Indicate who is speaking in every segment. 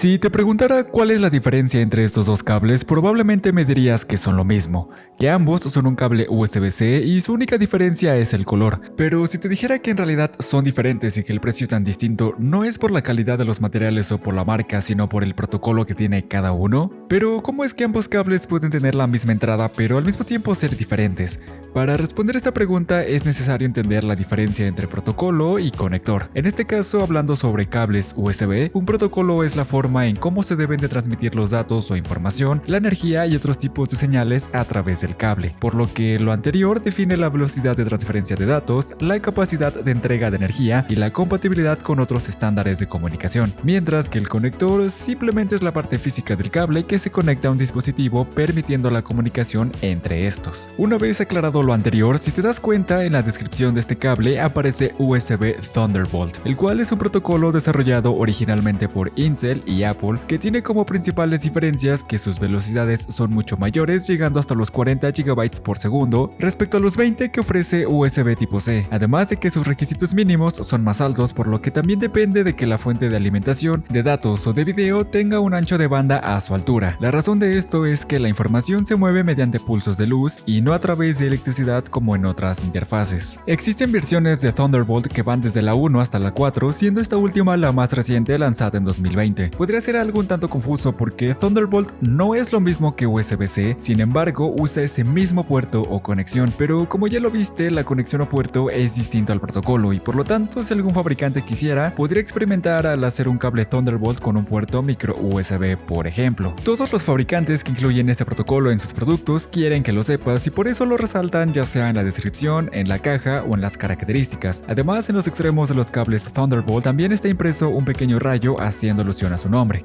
Speaker 1: Si te preguntara cuál es la diferencia entre estos dos cables, probablemente me dirías que son lo mismo, que ambos son un cable USB-C y su única diferencia es el color. Pero si te dijera que en realidad son diferentes y que el precio es tan distinto, no es por la calidad de los materiales o por la marca, sino por el protocolo que tiene cada uno. Pero ¿cómo es que ambos cables pueden tener la misma entrada pero al mismo tiempo ser diferentes? Para responder esta pregunta es necesario entender la diferencia entre protocolo y conector. En este caso, hablando sobre cables USB, un protocolo es la forma en cómo se deben de transmitir los datos o información, la energía y otros tipos de señales a través del cable, por lo que lo anterior define la velocidad de transferencia de datos, la capacidad de entrega de energía y la compatibilidad con otros estándares de comunicación, mientras que el conector simplemente es la parte física del cable que se conecta a un dispositivo permitiendo la comunicación entre estos. Una vez aclarado lo anterior, si te das cuenta, en la descripción de este cable aparece USB Thunderbolt, el cual es un protocolo desarrollado originalmente por Intel y Apple, que tiene como principales diferencias que sus velocidades son mucho mayores, llegando hasta los 40 GB por segundo, respecto a los 20 que ofrece USB tipo C, además de que sus requisitos mínimos son más altos, por lo que también depende de que la fuente de alimentación de datos o de video tenga un ancho de banda a su altura. La razón de esto es que la información se mueve mediante pulsos de luz y no a través de electricidad como en otras interfaces. Existen versiones de Thunderbolt que van desde la 1 hasta la 4, siendo esta última la más reciente, lanzada en 2020. Podría ser algo un tanto confuso porque Thunderbolt no es lo mismo que USB-C, sin embargo usa ese mismo puerto o conexión, pero como ya lo viste, la conexión o puerto es distinto al protocolo y por lo tanto si algún fabricante quisiera, podría experimentar al hacer un cable Thunderbolt con un puerto micro USB, por ejemplo. Todos los fabricantes que incluyen este protocolo en sus productos quieren que lo sepas y por eso lo resaltan, ya sea en la descripción, en la caja o en las características. Además, en los extremos de los cables Thunderbolt también está impreso un pequeño rayo haciendo alusión a su nombre.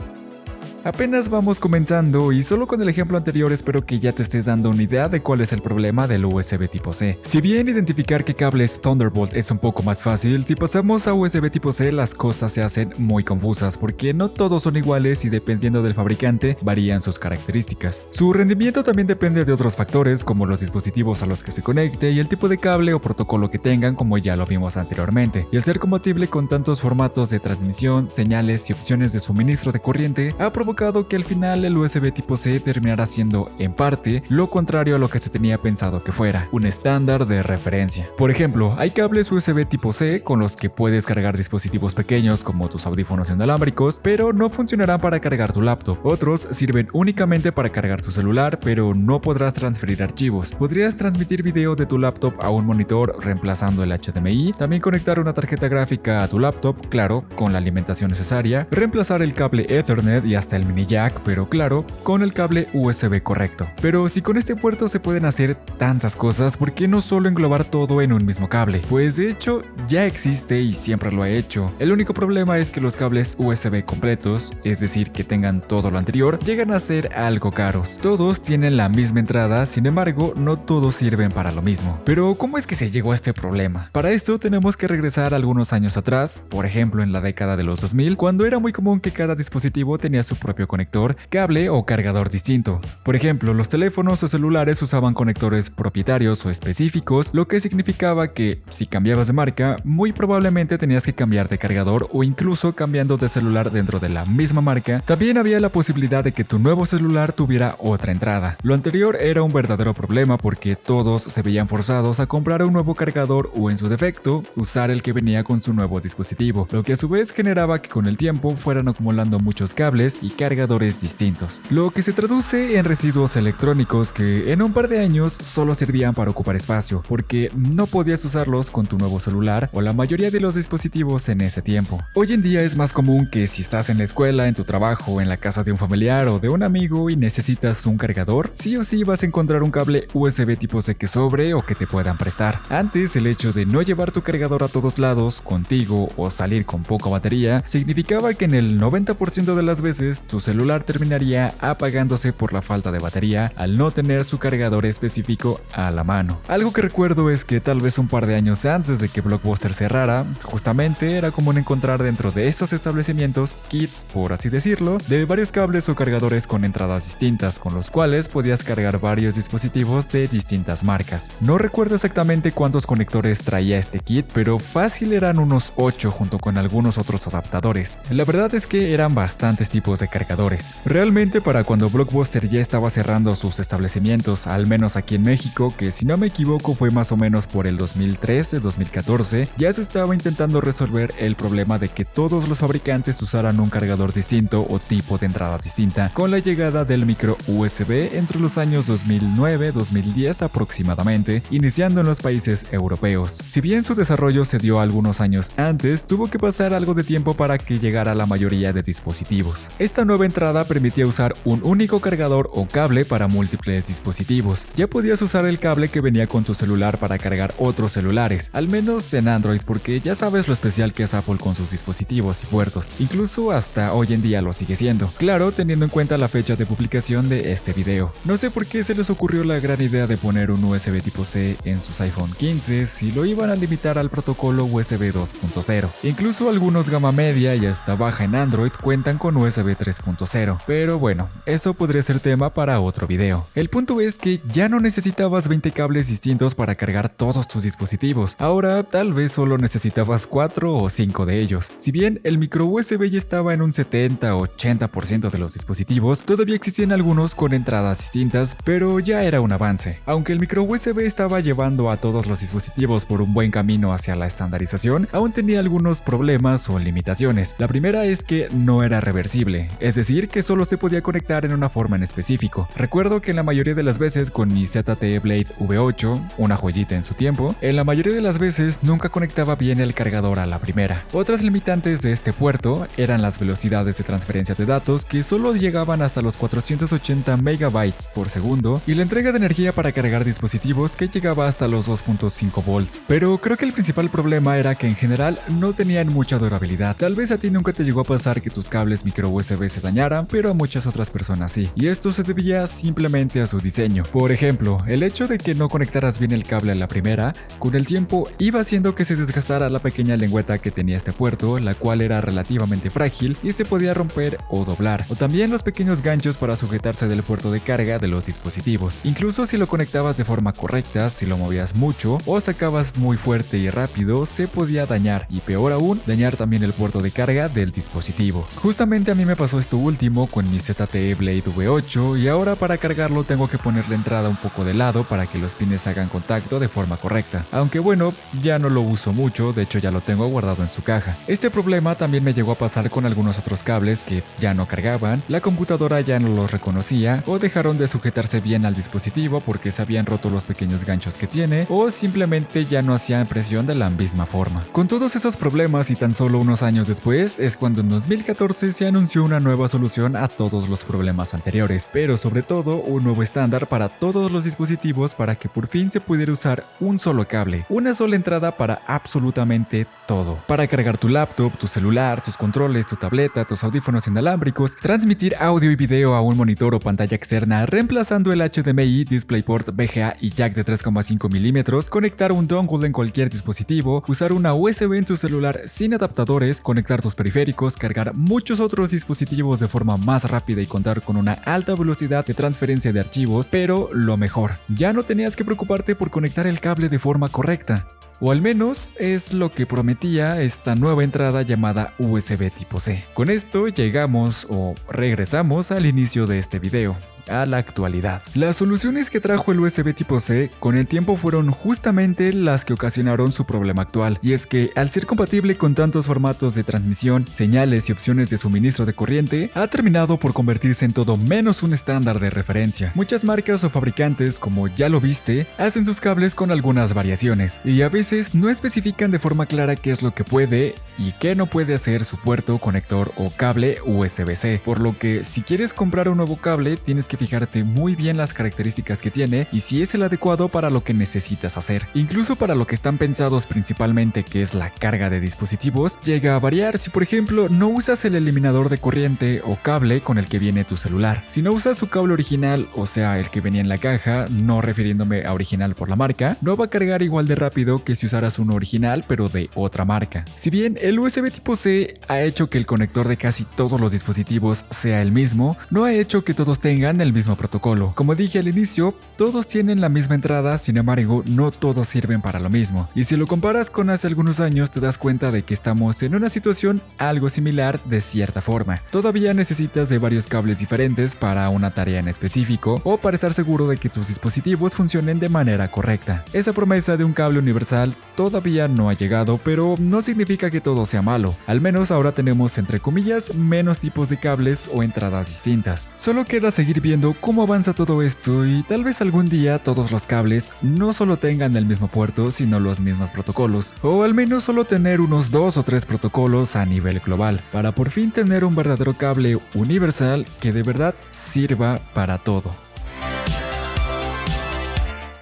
Speaker 1: Apenas vamos comenzando y solo con el ejemplo anterior espero que ya te estés dando una idea de cuál es el problema del USB tipo C. Si bien identificar qué cable es Thunderbolt es un poco más fácil, si pasamos a USB tipo C las cosas se hacen muy confusas porque no todos son iguales y dependiendo del fabricante varían sus características. Su rendimiento también depende de otros factores como los dispositivos a los que se conecte y el tipo de cable o protocolo que tengan, como ya lo vimos anteriormente. Y al ser compatible con tantos formatos de transmisión, señales y opciones de suministro de corriente, ha provocado que al final el USB tipo C terminara siendo, en parte, lo contrario a lo que se tenía pensado que fuera, un estándar de referencia. Por ejemplo, hay cables USB tipo C con los que puedes cargar dispositivos pequeños como tus audífonos inalámbricos, pero no funcionarán para cargar tu laptop. Otros sirven únicamente para cargar tu celular, pero no podrás transferir archivos. Podrías transmitir video de tu laptop a un monitor reemplazando el HDMI, también conectar una tarjeta gráfica a tu laptop, claro, con la alimentación necesaria, reemplazar el cable Ethernet y hasta el mini jack, pero claro, con el cable USB correcto. Pero si con este puerto se pueden hacer tantas cosas, ¿por qué no solo englobar todo en un mismo cable? Pues de hecho ya existe y siempre lo ha hecho. El único problema es que los cables USB completos, es decir, que tengan todo lo anterior, llegan a ser algo caros. Todos tienen la misma entrada, sin embargo, no todos sirven para lo mismo. Pero ¿cómo es que se llegó a este problema? Para esto tenemos que regresar algunos años atrás, por ejemplo en la década de los 2000, cuando era muy común que cada dispositivo tenía su propio conector, cable o cargador distinto. Por ejemplo, los teléfonos o celulares usaban conectores propietarios o específicos, lo que significaba que, si cambiabas de marca, muy probablemente tenías que cambiar de cargador o incluso cambiando de celular dentro de la misma marca, también había la posibilidad de que tu nuevo celular tuviera otra entrada. Lo anterior era un verdadero problema porque todos se veían forzados a comprar un nuevo cargador o en su defecto, usar el que venía con su nuevo dispositivo, lo que a su vez generaba que con el tiempo fueran acumulando muchos cables y cargadores distintos, lo que se traduce en residuos electrónicos que en un par de años solo servían para ocupar espacio, porque no podías usarlos con tu nuevo celular o la mayoría de los dispositivos en ese tiempo. Hoy en día es más común que si estás en la escuela, en tu trabajo, en la casa de un familiar o de un amigo y necesitas un cargador, sí o sí vas a encontrar un cable USB tipo C que sobre o que te puedan prestar. Antes, el hecho de no llevar tu cargador a todos lados contigo o salir con poca batería significaba que en el 90% de las veces tu celular terminaría apagándose por la falta de batería al no tener su cargador específico a la mano. Algo que recuerdo es que tal vez un par de años antes de que Blockbuster cerrara, justamente era común encontrar dentro de estos establecimientos kits, por así decirlo, de varios cables o cargadores con entradas distintas, con los cuales podías cargar varios dispositivos de distintas marcas. No recuerdo exactamente cuántos conectores traía este kit, pero fácil eran unos 8 junto con algunos otros adaptadores. La verdad es que eran bastantes tipos de cargadores. Realmente para cuando Blockbuster ya estaba cerrando sus establecimientos, al menos aquí en México, que si no me equivoco fue más o menos por el 2013-2014, ya se estaba intentando resolver el problema de que todos los fabricantes usaran un cargador distinto o tipo de entrada distinta, con la llegada del micro USB entre los años 2009-2010 aproximadamente, iniciando en los países europeos. Si bien su desarrollo se dio algunos años antes, tuvo que pasar algo de tiempo para que llegara a la mayoría de dispositivos. Esta nueva entrada permitía usar un único cargador o cable para múltiples dispositivos. Ya podías usar el cable que venía con tu celular para cargar otros celulares, al menos en Android, porque ya sabes lo especial que es Apple con sus dispositivos y puertos. Incluso hasta hoy en día lo sigue siendo. Claro, teniendo en cuenta la fecha de publicación de este video. No sé por qué se les ocurrió la gran idea de poner un USB tipo C en sus iPhone 15 si lo iban a limitar al protocolo USB 2.0. Incluso algunos gama media y hasta baja en Android cuentan con USB 3.0. Pero bueno, eso podría ser tema para otro video. El punto es que ya no necesitabas 20 cables distintos para cargar todos tus dispositivos. Ahora tal vez solo necesitabas 4 o 5 de ellos. Si bien el micro USB ya estaba en un 70-80% de los dispositivos, todavía existían algunos con entradas distintas, pero ya era un avance. Aunque el micro USB estaba llevando a todos los dispositivos por un buen camino hacia la estandarización, aún tenía algunos problemas o limitaciones. La primera es que no era reversible, es decir, que solo se podía conectar en una forma en específico. Recuerdo que en la mayoría de las veces con mi ZTE Blade V8, una joyita en su tiempo, en la mayoría de las veces nunca conectaba bien el cargador a la primera. Otras limitantes de este puerto eran las velocidades de transferencia de datos, que solo llegaban hasta los 480 megabytes por segundo, y la entrega de energía para cargar dispositivos, que llegaba hasta los 2.5 volts. Pero creo que el principal problema era que en general no tenían mucha durabilidad. Tal vez a ti nunca te llegó a pasar que tus cables micro USB se dañaran, pero a muchas otras personas sí, y esto se debía simplemente a su diseño. Por ejemplo, el hecho de que no conectaras bien el cable a la primera, con el tiempo iba haciendo que se desgastara la pequeña lengüeta que tenía este puerto, la cual era relativamente frágil y se podía romper o doblar, o también los pequeños ganchos para sujetarse del puerto de carga de los dispositivos. Incluso si lo conectabas de forma correcta, si lo movías mucho o sacabas muy fuerte y rápido, se podía dañar, y peor aún, dañar también el puerto de carga del dispositivo. Justamente a mí me pasó esto último con mi ZTE Blade V8, y ahora para cargarlo tengo que poner la entrada un poco de lado para que los pines hagan contacto de forma correcta. Aunque bueno, ya no lo uso mucho, de hecho ya lo tengo guardado en su caja. Este problema también me llegó a pasar con algunos otros cables que ya no cargaban, la computadora ya no los reconocía, o dejaron de sujetarse bien al dispositivo porque se habían roto los pequeños ganchos que tiene, o simplemente ya no hacían presión de la misma forma. Con todos esos problemas y tan solo unos años después, es cuando en 2014 se anunció una nueva solución a todos los problemas anteriores, pero sobre todo un nuevo estándar para todos los dispositivos para que por fin se pudiera usar un solo cable, una sola entrada para absolutamente todo. Para cargar tu laptop, tu celular, tus controles, tu tableta, tus audífonos inalámbricos, transmitir audio y video a un monitor o pantalla externa reemplazando el HDMI, DisplayPort, VGA y jack de 3,5 milímetros, conectar un dongle en cualquier dispositivo, usar una USB en tu celular sin adaptadores, conectar tus periféricos, cargar muchos otros dispositivos de forma más rápida y contar con una alta velocidad de transferencia de archivos, pero lo mejor, ya no tenías que preocuparte por conectar el cable de forma correcta. O al menos es lo que prometía esta nueva entrada llamada USB tipo C. Con esto llegamos o regresamos al inicio de este video, a la actualidad. Las soluciones que trajo el USB tipo C con el tiempo fueron justamente las que ocasionaron su problema actual, y es que al ser compatible con tantos formatos de transmisión, señales y opciones de suministro de corriente, ha terminado por convertirse en todo menos un estándar de referencia. Muchas marcas o fabricantes, como ya lo viste, hacen sus cables con algunas variaciones, y a veces no especifican de forma clara qué es lo que puede y qué no puede hacer su puerto, conector o cable USB-C, por lo que si quieres comprar un nuevo cable tienes que fijarte muy bien las características que tiene y si es el adecuado para lo que necesitas hacer. Incluso para lo que están pensados principalmente, que es la carga de dispositivos, llega a variar si por ejemplo no usas el eliminador de corriente o cable con el que viene tu celular. Si no usas su cable original, o sea el que venía en la caja, no refiriéndome a original por la marca, no va a cargar igual de rápido que si usaras uno original pero de otra marca. Si bien el USB tipo C ha hecho que el conector de casi todos los dispositivos sea el mismo, no ha hecho que todos tengan el mismo protocolo. Como dije al inicio, todos tienen la misma entrada, sin embargo no todos sirven para lo mismo. Y si lo comparas con hace algunos años te das cuenta de que estamos en una situación algo similar de cierta forma. Todavía necesitas de varios cables diferentes para una tarea en específico o para estar seguro de que tus dispositivos funcionen de manera correcta. Esa promesa de un cable universal todavía no ha llegado, pero no significa que todo sea malo. Al menos ahora tenemos entre comillas menos tipos de cables o entradas distintas. Solo queda seguir viendo cómo avanza todo esto y tal vez algún día todos los cables no solo tengan el mismo puerto sino los mismos protocolos, o al menos solo tener unos 2 o 3 protocolos a nivel global, para por fin tener un verdadero cable universal que de verdad sirva para todo.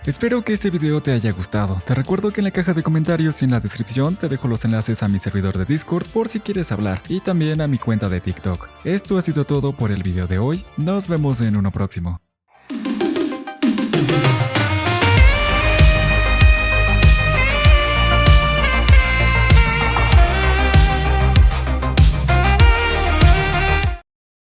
Speaker 1: Espero que este video te haya gustado. Te recuerdo que en la caja de comentarios y en la descripción te dejo los enlaces a mi servidor de Discord por si quieres hablar, y también a mi cuenta de TikTok. Esto ha sido todo por el video de hoy. Nos vemos en uno próximo.